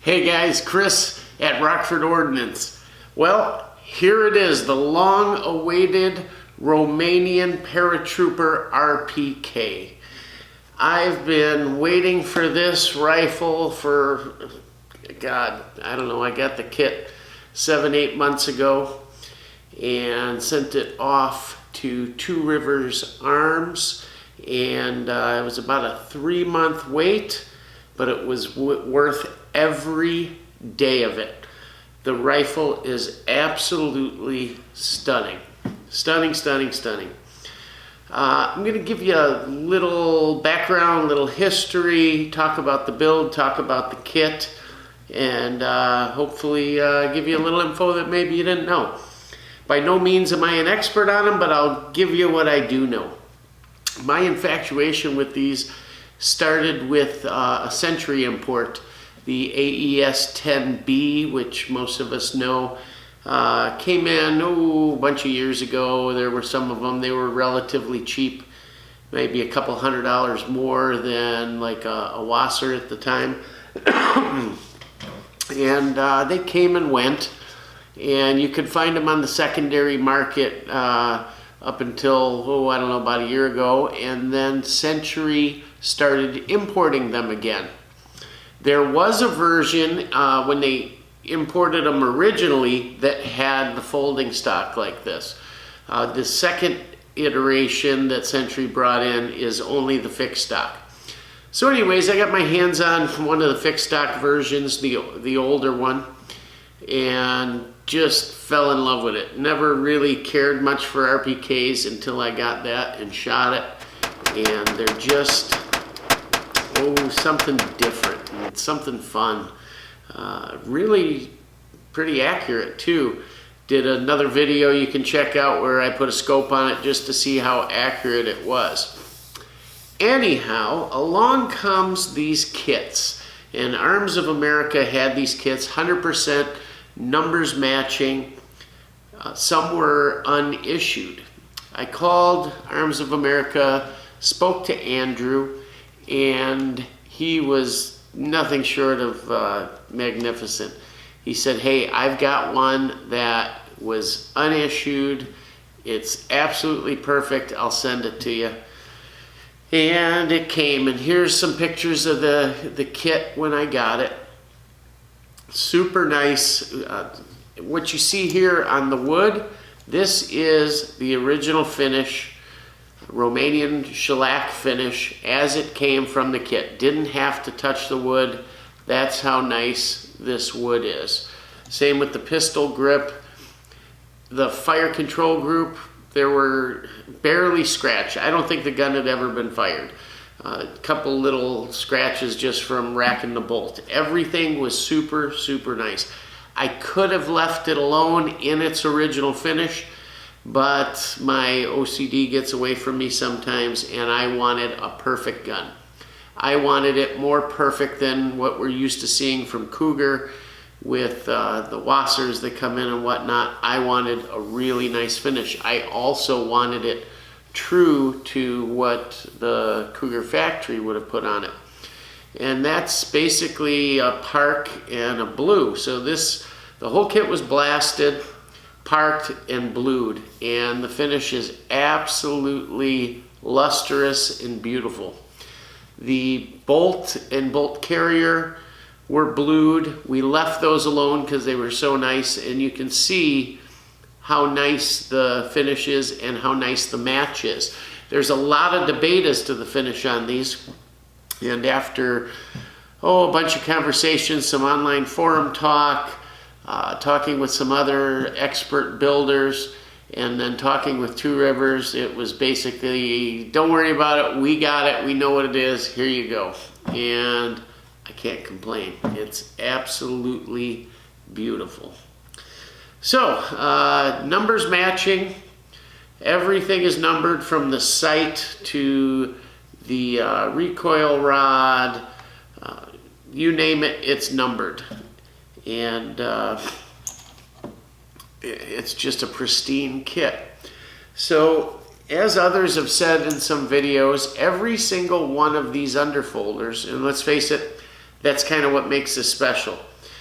Hey guys, Chris at Rockford Ordnance. Well, here it is, the long-awaited Romanian Paratrooper RPK. I've been waiting for this rifle for, God, I don't know, I got the kit 7-8 months ago and sent it off to Two Rivers Arms, and it was about a 3-month wait, but it was worth every day of it. The rifle is absolutely stunning. Stunning, stunning, stunning. I'm going to give you a little background, little history, talk about the build, talk about the kit, and hopefully give you a little info that maybe you didn't know. By no means am I an expert on them, but I'll give you what I do know. My infatuation with these started with a Century import, the AES-10B, which most of us know. Came in a bunch of years ago. There were some of them, they were relatively cheap, maybe a couple $100 more than like a Wasser at the time. And they came and went, and you could find them on the secondary market up until, I don't know, about a year ago, and then Century started importing them again. There was a version when they imported them originally that had the folding stock like this. The second iteration that Century brought in is only the fixed stock. So anyways, I got my hands on one of the fixed stock versions, the older one, and just fell in love with it. Never really cared much for RPKs until I got that and shot it, and they're just, something different. It's something fun. Really pretty accurate too. Did another video you can check out where I put a scope on it just to see how accurate it was. Anyhow, along comes these kits, and Arms of America had these kits, 100% numbers matching. Some were unissued. I called Arms of America, spoke to Andrew, and he was nothing short of magnificent. He said, hey, I've got one that was unissued. It's absolutely perfect. I'll send it to you. And it came, and here's some pictures of the kit when I got it. Super nice. What you see here on the wood, this is the original finish, Romanian shellac finish as it came from the kit. Didn't have to touch the wood. That's how nice this wood is. Same with the pistol grip. The fire control group, there were barely scratched. I don't think the gun had ever been fired. A couple little scratches just from racking the bolt. Everything was super, super nice. I could have left it alone in its original finish, but my OCD gets away from me sometimes, and I wanted a perfect gun. I wanted it more perfect than what we're used to seeing from Cougar with the Wassers that come in and whatnot. I wanted a really nice finish. I also wanted it true to what the Cougar factory would have put on it. And that's basically a park and a blue. So the whole kit was blasted, parked, and blued, and the finish is absolutely lustrous and beautiful. The bolt and bolt carrier were blued. We left those alone because they were so nice, and you can see how nice the finish is and how nice the match is. There's a lot of debate as to the finish on these, and after a bunch of conversations, some online forum talk, talking with some other expert builders, and then talking with Two Rivers, it was basically, don't worry about it, we got it, we know what it is, here you go. And I can't complain. It's absolutely beautiful. So, numbers matching. Everything is numbered from the sight to the recoil rod. You name it, it's numbered. And it's just a pristine kit. So, as others have said in some videos, every single one of these underfolders, and let's face it, that's kind of what makes this special.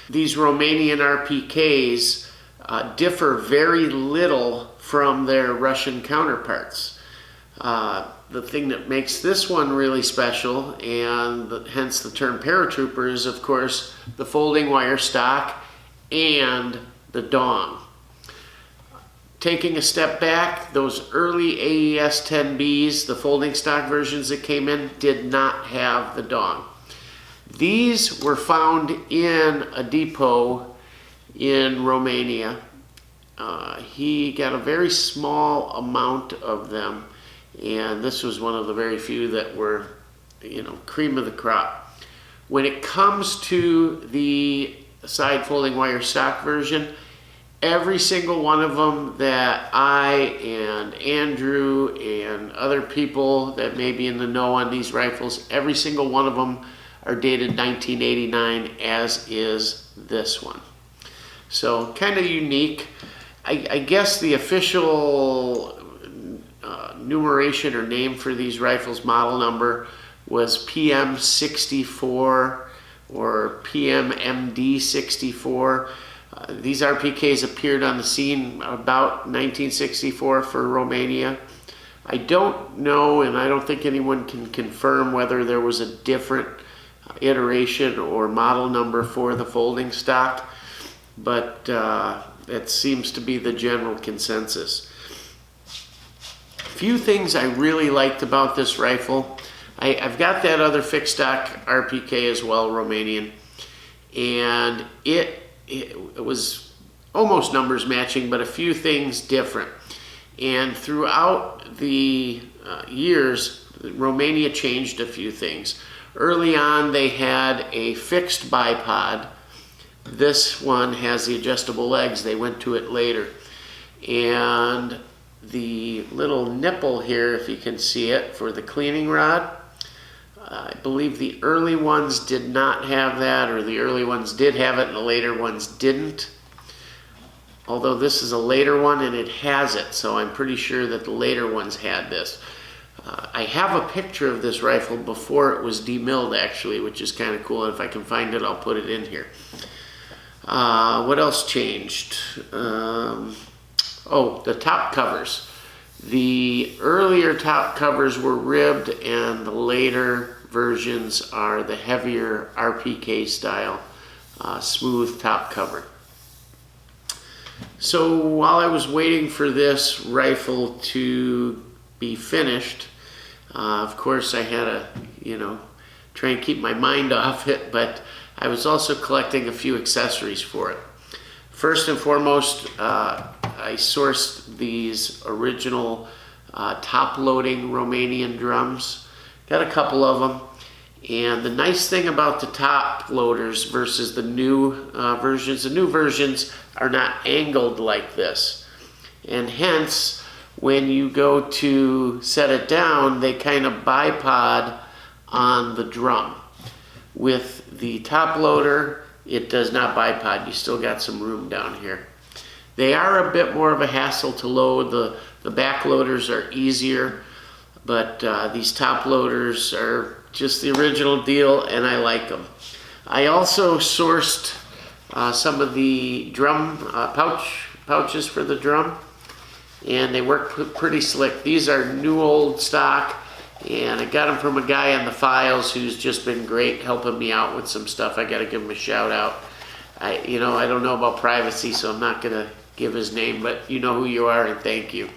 These Romanian RPKs differ very little from their Russian counterparts. The thing that makes this one really special, and hence the term paratrooper, is of course the folding wire stock and the dong. Taking a step back, those early AES 10Bs, the folding stock versions that came in, did not have the dong. These were found in a depot in Romania. He got a very small amount of them, and this was one of the very few that were, cream of the crop. When it comes to the side folding wire stock version, every single one of them that I and Andrew and other people that may be in the know on these rifles, every single one of them are dated 1989, as is this one. So kind of unique. I guess the official numeration or name for these rifles, model number, was PM64 or PMMD64. These RPKs appeared on the scene about 1964 for Romania. I don't know, and I don't think anyone can confirm whether there was a different iteration or model number for the folding stock, but that seems to be the general consensus. A few things I really liked about this rifle. I've got that other fixed stock RPK as well, Romanian, and it was almost numbers matching, but a few things different. And throughout the years, Romania changed a few things. Early on, they had a fixed bipod. This one has the adjustable legs. They went to it later. And the little nipple here, if you can see it, for the cleaning rod, I believe the early ones did not have that, or the early ones did have it and the later ones didn't. Although this is a later one and it has it, so I'm pretty sure that the later ones had this. I have a picture of this rifle before it was demilled, actually, which is kind of cool. And if I can find it, I'll put it in here. What else changed? Oh, the top covers. The earlier top covers were ribbed, and the later versions are the heavier RPK style smooth top cover. So while I was waiting for this rifle to be finished, of course I had to, try and keep my mind off it, but I was also collecting a few accessories for it. First and foremost, I sourced these original top-loading Romanian drums. Got a couple of them. And the nice thing about the top loaders versus the new versions, the new versions are not angled like this. And hence, when you go to set it down, they kind of bipod on the drum. With the top loader, it does not bipod. You still got some room down here. They are a bit more of a hassle to load. The back loaders are easier, but these top loaders are just the original deal, and I like them. I also sourced some of the drum pouches for the drum, and they work pretty slick. These are new old stock, and I got them from a guy on the files who's just been great helping me out with some stuff. I got to give him a shout out. I don't know about privacy, so I'm not going to give his name, but you know who you are, and thank you.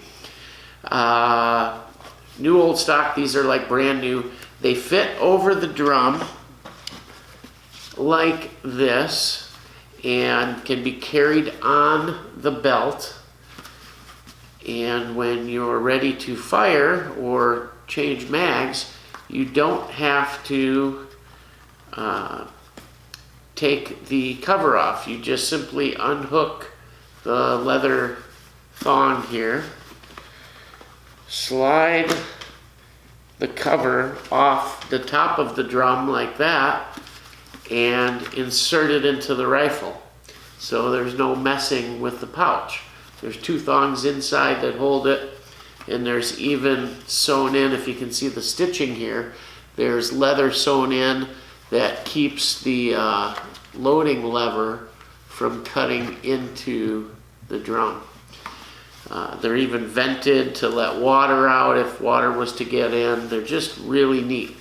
New old stock. These are like brand new. They fit over the drum like this and can be carried on the belt. And when you're ready to fire or change mags, you don't have to take the cover off. You just simply unhook the leather thong here, slide the cover off the top of the drum like that, and insert it into the rifle. So there's no messing with the pouch. There's two thongs inside that hold it, and there's even sewn in, if you can see the stitching here, there's leather sewn in that keeps the loading lever from cutting into the drum. They're even vented to let water out if water was to get in. They're just really neat.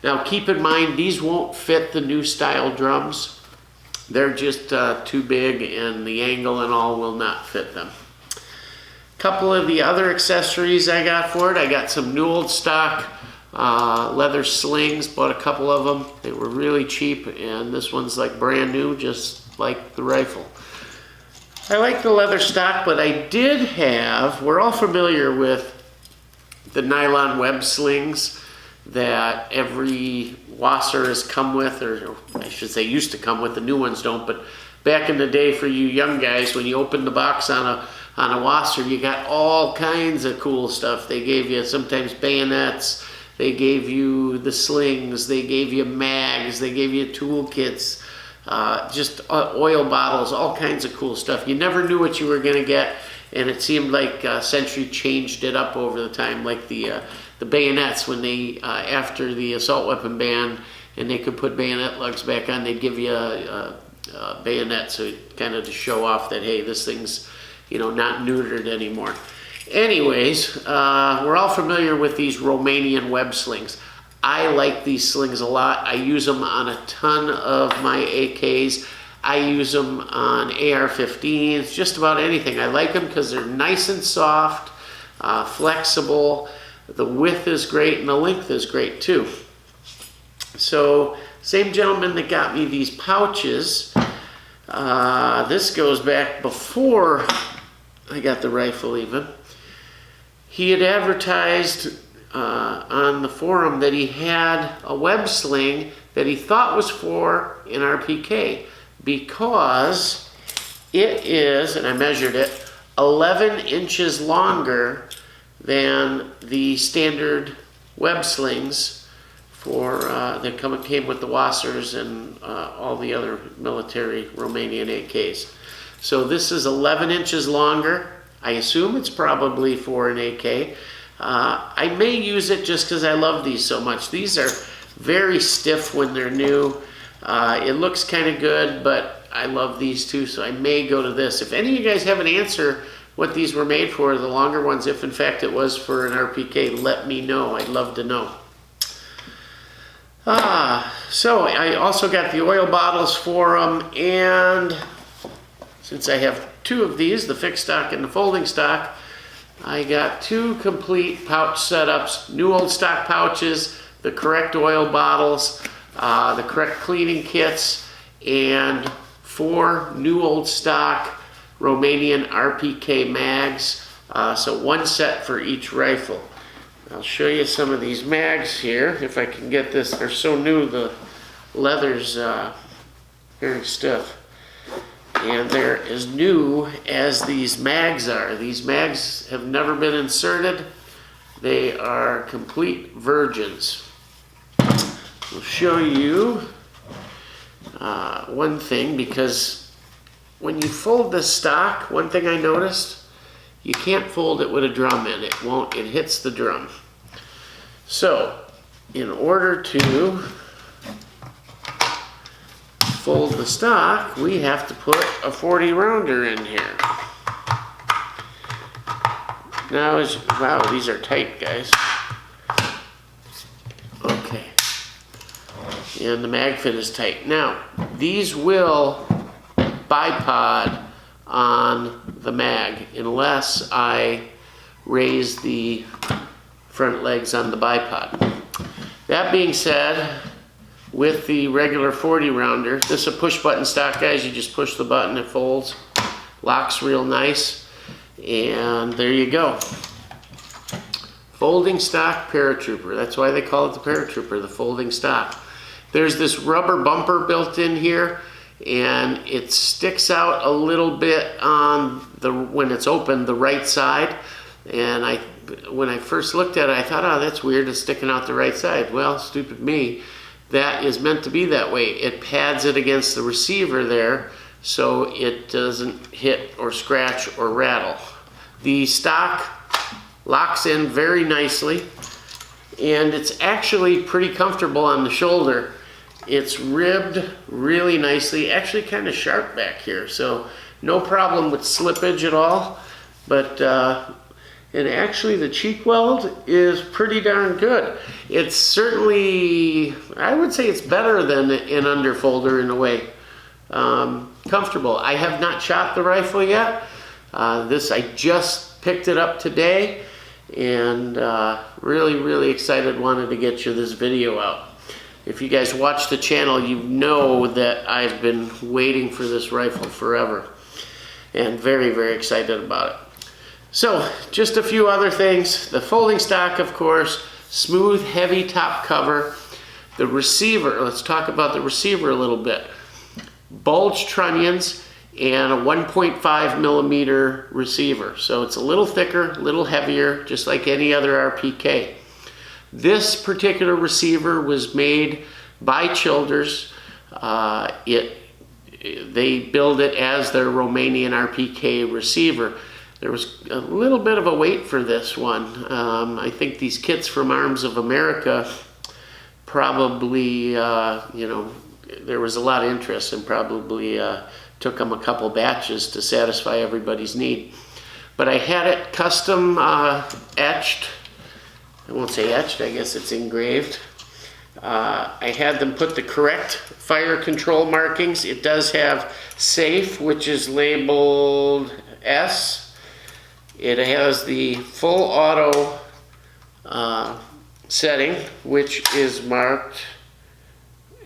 Now keep in mind, these won't fit the new style drums. They're just too big, and the angle and all will not fit them. Couple of the other accessories I got for it. I got some new old stock leather slings, bought a couple of them. They were really cheap, and this one's like brand new, just like the rifle. I like the leather stock, but I did have, we're all familiar with the nylon web slings that every wasser has come with, or I should say used to come with. The new ones don't, but back in the day for you young guys, when you opened the box on a wasser, you got all kinds of cool stuff. They gave you sometimes bayonets, they gave you the slings, they gave you mags, they gave you toolkits, just oil bottles, all kinds of cool stuff. You never knew what you were going to get, and it seemed like Century changed it up over the time, like the bayonets, when they, after the assault weapon ban, and they could put bayonet lugs back on, they'd give you a bayonet, so kind of to show off that, hey, this thing's, you know, not neutered anymore. Anyways, we're all familiar with these Romanian web slings. I like these slings a lot. I use them on a ton of my AKs. I use them on AR-15s, just about anything. I like them because they're nice and soft, flexible. The width is great and the length is great too. So, same gentleman that got me these pouches. This goes back before I got the rifle even. He had advertised on the forum that he had a web sling that he thought was for an RPK, because it is, and I measured it, 11 inches longer than the standard web slings for that came with the Wassers and all the other military Romanian AKs. So this is 11 inches longer. I assume it's probably for an AK. I may use it just because I love these so much. These are very stiff when they're new. It looks kind of good, but I love these too, so I may go to this. If any of you guys have an answer what these were made for, the longer ones, if in fact it was for an RPK, let me know. I'd love to know. So I also got the oil bottles for them, and since I have two of these, the fixed stock and the folding stock, I got two complete pouch setups, new old stock pouches, the correct oil bottles, the correct cleaning kits, and 4 new old stock Romanian RPK mags, so one set for each rifle. I'll show you some of these mags here, if I can get this. They're so new, the leather's very stiff. And they're as new as these mags are. These mags have never been inserted. They are complete virgins. I'll show you one thing, because when you fold the stock, one thing I noticed, you can't fold it with a drum in. It won't, it hits the drum. So, in order to fold the stock, we have to put a 40 rounder in here. Now, wow, these are tight, guys. Okay. And the mag fit is tight. Now, these will bipod on the mag unless I raise the front legs on the bipod. That being said, with the regular 40 rounder, this is a push button stock, guys. You just push the button, it folds, locks real nice, and there you go. Folding stock paratrooper. That's why they call it the paratrooper, the folding stock. There's this rubber bumper built in here, and it sticks out a little bit on the, when it's open, the right side. And when I first looked at it, I thought, oh, that's weird, it's sticking out the right side. Well, stupid me. That is meant to be that way. It pads it against the receiver there so it doesn't hit or scratch or rattle. The stock locks in very nicely, and it's actually pretty comfortable on the shoulder. It's ribbed really nicely, actually kind of sharp back here, so no problem with slippage at all. But and actually the cheek weld is pretty darn good. It's certainly, I would say it's better than an underfolder in a way. Comfortable. I have not shot the rifle yet. I just picked it up today, and really excited, wanted to get you this video out. If you guys watch the channel, you know that I've been waiting for this rifle forever, and very excited about it. So just a few other things. The folding stock, of course, smooth, heavy top cover. The receiver, let's talk about the receiver a little bit. Bulge trunnions and a 1.5 millimeter receiver. So it's a little thicker, a little heavier, just like any other RPK. This particular receiver was made by Childers. They build it as their Romanian RPK receiver. There was a little bit of a wait for this one. I think these kits from Arms of America probably, there was a lot of interest, and probably took them a couple batches to satisfy everybody's need. But I had it custom etched. I won't say etched, I guess it's engraved. I had them put the correct fire control markings. It does have safe, which is labeled S. It has the full auto setting, which is marked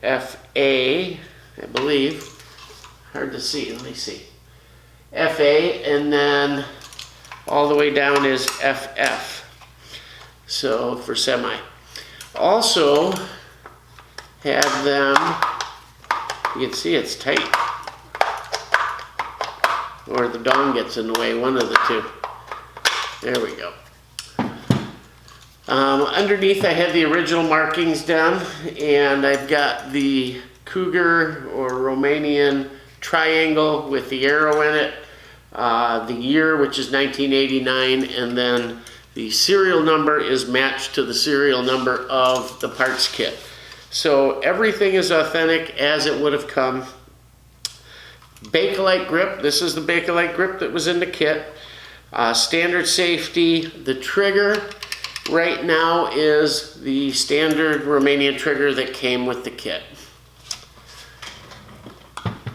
FA, I believe. Hard to see, let me see. FA, and then all the way down is FF. So for semi. Also have them, you can see it's tight, or the dong gets in the way, one of the two. There we go. Underneath I had the original markings done, and I've got the Cougar or Romanian triangle with the arrow in it, the year, which is 1989, and then the serial number is matched to the serial number of the parts kit. So everything is authentic as it would have come. Bakelite grip, this is the Bakelite grip that was in the kit. Standard safety, the trigger right now is the standard Romanian trigger that came with the kit.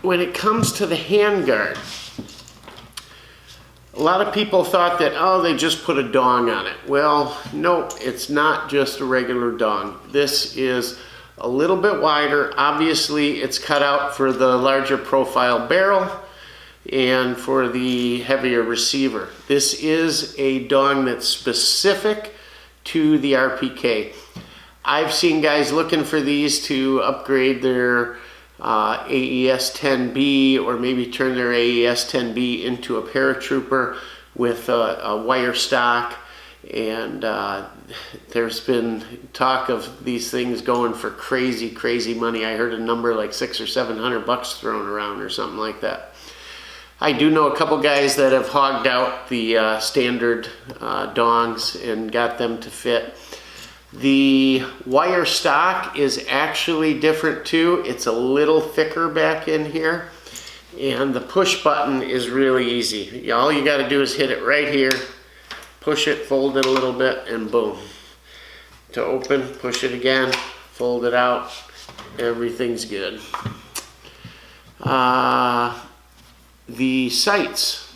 When it comes to the handguard, a lot of people thought that, oh, they just put a dong on it. Well, no, it's not just a regular dong. This is a little bit wider. Obviously, it's cut out for the larger profile barrel and for the heavier receiver. This is a dong that's specific to the RPK. I've seen guys looking for these to upgrade their AES 10B, or maybe turn their AES 10B into a paratrooper with a wire stock, and there's been talk of these things going for crazy money. I heard a number like $600 or $700 thrown around or something like that. I do know a couple guys that have hogged out the standard dongs and got them to fit. The wire stock is actually different too. It's a little thicker back in here, and the push button is really easy. All you got to do is hit it right here, push it, fold it a little bit, and boom. To open, push it again, fold it out, everything's good. The sights,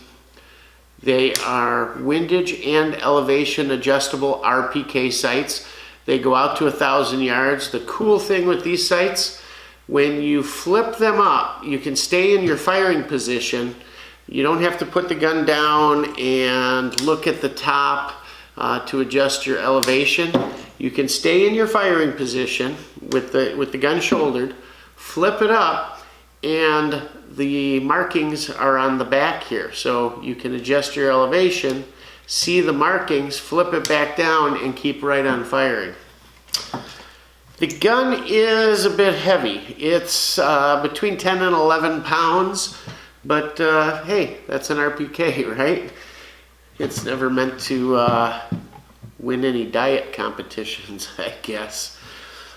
they are windage and elevation adjustable RPK sights. They go out to 1,000 yards. The cool thing with these sights, when you flip them up, you can stay in your firing position. You don't have to put the gun down and look at the top to adjust your elevation. You can stay in your firing position with the gun shouldered, flip it up, and the markings are on the back here. So you can adjust your elevation, see the markings, flip it back down, and keep right on firing. The gun is a bit heavy. It's between 10 and 11 pounds, but hey, that's an RPK, right? It's never meant to win any diet competitions, I guess.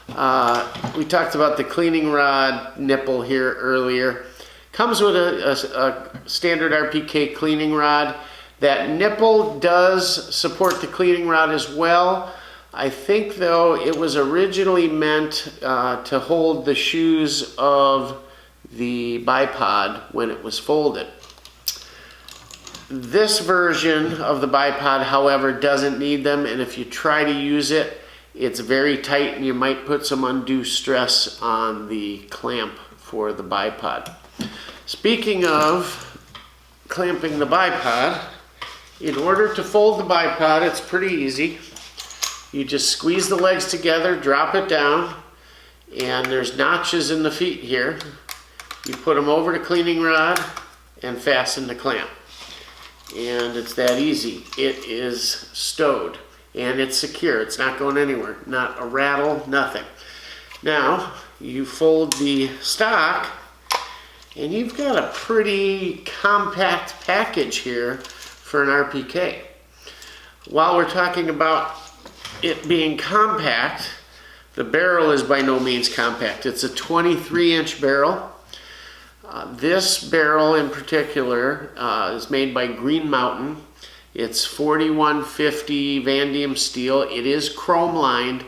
We talked about the cleaning rod nipple here earlier. Comes with a standard RPK cleaning rod. That nipple does support the cleaning rod as well. I think though it was originally meant to hold the shoes of the bipod when it was folded. This version of the bipod, however, doesn't need them, and if you try to use it, it's very tight and you might put some undue stress on the clamp for the bipod. Speaking of clamping the bipod, in order to fold the bipod, it's pretty easy. You just squeeze the legs together, drop it down, and there's notches in the feet here. You put them over the cleaning rod and fasten the clamp. And it's that easy. It is stowed and it's secure. It's not going anywhere. Not a rattle, nothing. Now, you fold the stock and you've got a pretty compact package here for an RPK. While we're talking about it being compact, the barrel is by no means compact. It's a 23-inch barrel. This barrel in particular is made by Green Mountain. It's 4150 Vanadium steel. It is chrome lined.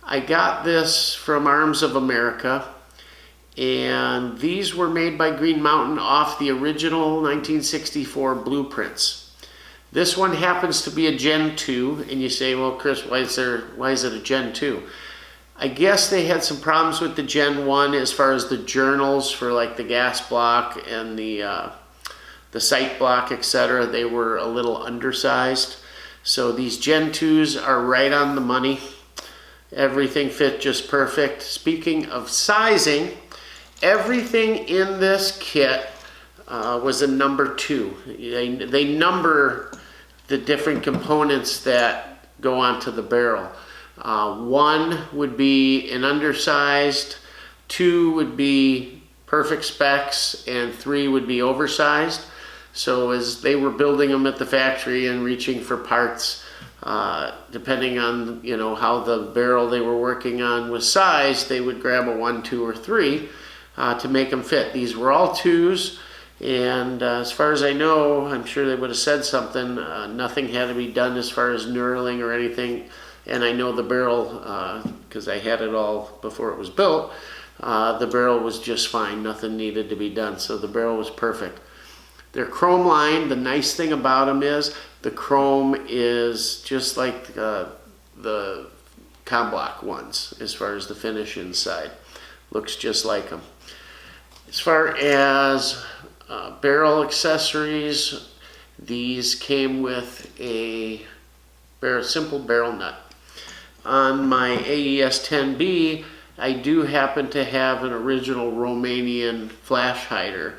I got this from Arms of America, and these were made by Green Mountain off the original 1964 blueprints. This one happens to be a Gen 2, and you say, well, Chris, why is it a Gen 2? I guess they had some problems with the Gen 1 as far as the journals for like the gas block and the sight block, etc. They were a little undersized. So these Gen 2s are right on the money. Everything fit just perfect. Speaking of sizing, everything in this kit was a number 2. They number the different components that go onto the barrel. 1 would be an undersized, 2 would be perfect specs, and 3 would be oversized. So as they were building them at the factory and reaching for parts, depending on how the barrel they were working on was sized, they would grab a 1, 2, or 3 to make them fit. These were all 2s. And as far as I know, I'm sure they would have said something. Nothing had to be done as far as knurling or anything. And I know the barrel, because I had it all before it was built, the barrel was just fine. Nothing needed to be done. So the barrel was perfect. They're chrome lined. The nice thing about them is the chrome is just like the Comblock ones as far as the finish inside. Looks just like them. As far as barrel accessories, these came with a simple barrel nut. On my AES 10B, I do happen to have an original Romanian flash hider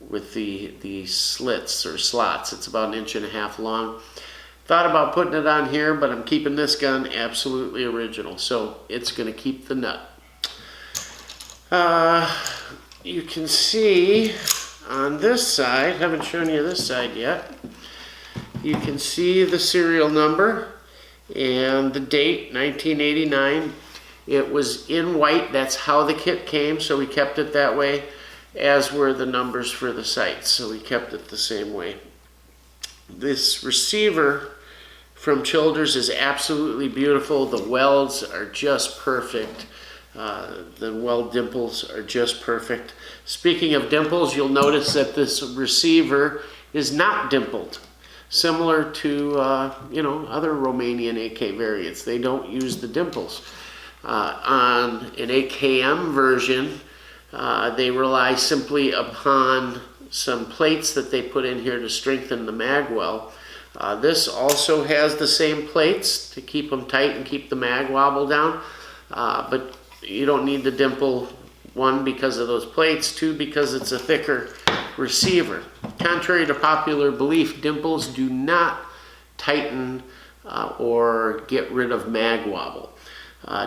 with the slits or slots. It's about 1.5 inches long. Thought about putting it on here, but I'm keeping this gun absolutely original, so it's going to keep the nut. You can see on this side, haven't shown you this side yet, you can see the serial number and the date, 1989. It was in white. That's how the kit came, so we kept it that way, as were the numbers for the sights, so we kept it the same way. This receiver from Childers is absolutely beautiful. The welds are just perfect. The weld dimples are just perfect. Speaking of dimples, you'll notice that this receiver is not dimpled. Similar to other Romanian AK variants. They don't use the dimples. On an AKM version, they rely simply upon some plates that they put in here to strengthen the mag well. This also has the same plates to keep them tight and keep the mag wobble down, but you don't need the dimple, 1, because of those plates, 2, because it's a thicker receiver. Contrary to popular belief, dimples do not tighten or get rid of mag wobble.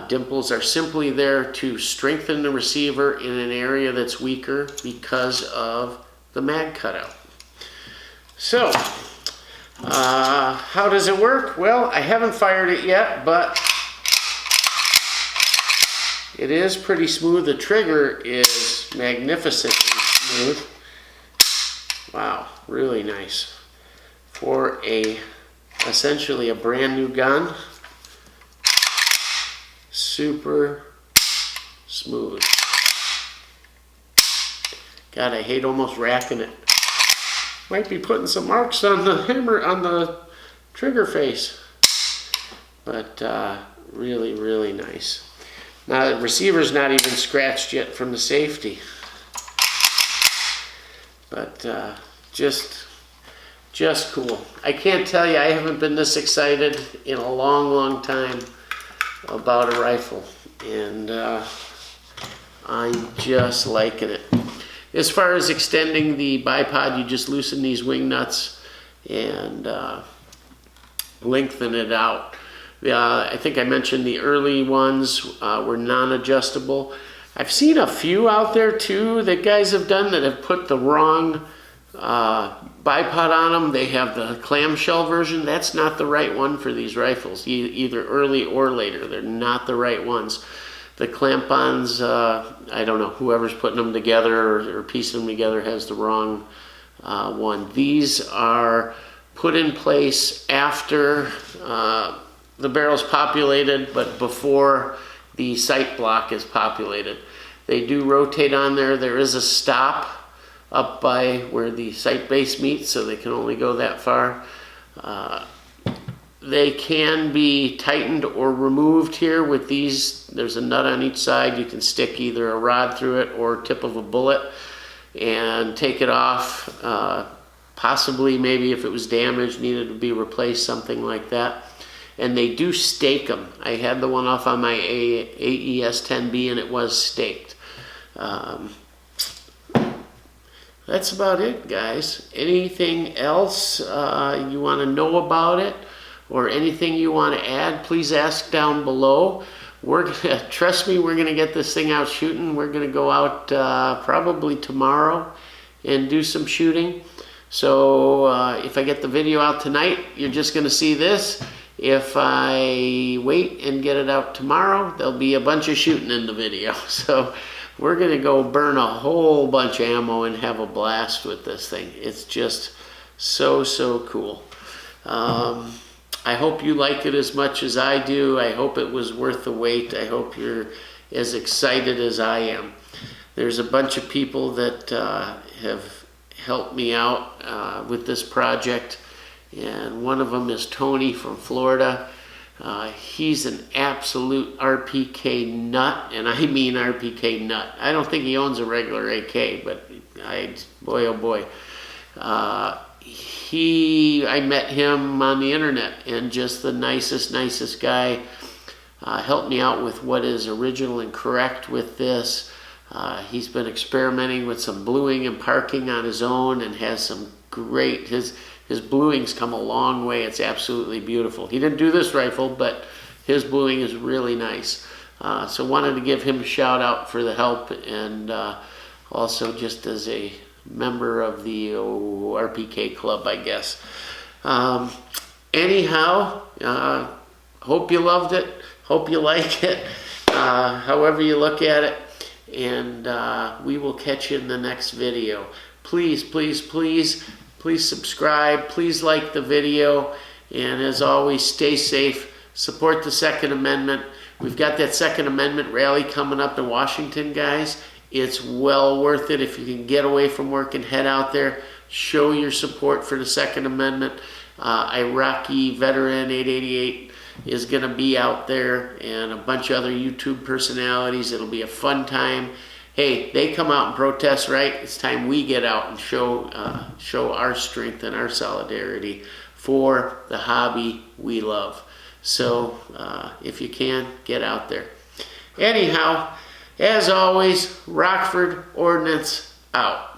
Dimples are simply there to strengthen the receiver in an area that's weaker because of the mag cutout. So, how does it work? Well, I haven't fired it yet, but It is pretty smooth. The trigger is magnificently smooth. Wow, really nice. For essentially a brand new gun. Super smooth. God, I hate almost racking it. Might be putting some marks on the hammer, on the trigger face. But really, really nice. Now the receiver's not even scratched yet from the safety. But just cool. I can't tell you, I haven't been this excited in a long, long time about a rifle. And I'm just liking it. As far as extending the bipod, you just loosen these wing nuts and lengthen it out. I think I mentioned the early ones were non-adjustable. I've seen a few out there too that guys have done that have put the wrong bipod on them. They have the clamshell version. That's not the right one for these rifles, either early or later. They're not the right ones. The clamp-ons, I don't know, whoever's putting them together or piecing them together has the wrong one. These are put in place after the barrel's populated, but before the sight block is populated. They do rotate on there. There is a stop up by where the sight base meets, so they can only go that far. They can be tightened or removed here with these. There's a nut on each side. You can stick either a rod through it or tip of a bullet and take it off. Possibly, maybe if it was damaged, needed to be replaced, something like that. And they do stake them. I had the one off on my AES 10B and it was staked. That's about it, guys. Anything else you want to know about it or anything you want to add, please ask down below. Trust me, we're going to get this thing out shooting. We're going to go out probably tomorrow and do some shooting. So if I get the video out tonight, you're just going to see this. If I wait and get it out tomorrow, there'll be a bunch of shooting in the video. So we're going to go burn a whole bunch of ammo and have a blast with this thing. It's just so, so cool. I hope you like it as much as I do. I hope it was worth the wait. I hope you're as excited as I am. There's a bunch of people that have helped me out with this project. And one of them is Tony from Florida. He's an absolute RPK nut, and I mean RPK nut. I don't think he owns a regular AK, but boy oh boy. I met him on the internet, and just the nicest guy. Helped me out with what is original and correct with this. He's been experimenting with some bluing and parking on his own and has some great, his bluing's come a long way. It's absolutely beautiful. He didn't do this rifle, but his bluing is really nice. So wanted to give him a shout out for the help, and also just as a member of the RPK club, I guess. Anyhow, hope you loved it. Hope you like it, however you look at it. And we will catch you in the next video. Please subscribe. Please like the video. And as always, stay safe. Support the Second Amendment. We've got that Second Amendment rally coming up in Washington, guys. It's well worth it if you can get away from work and head out there. Show your support for the Second Amendment. Iraqi veteran 888 is going to be out there, and a bunch of other YouTube personalities. It'll be a fun time. Hey, they come out and protest, right? It's time we get out and show our strength and our solidarity for the hobby we love. So if you can, get out there. Anyhow, as always, Rockford Ordnance out.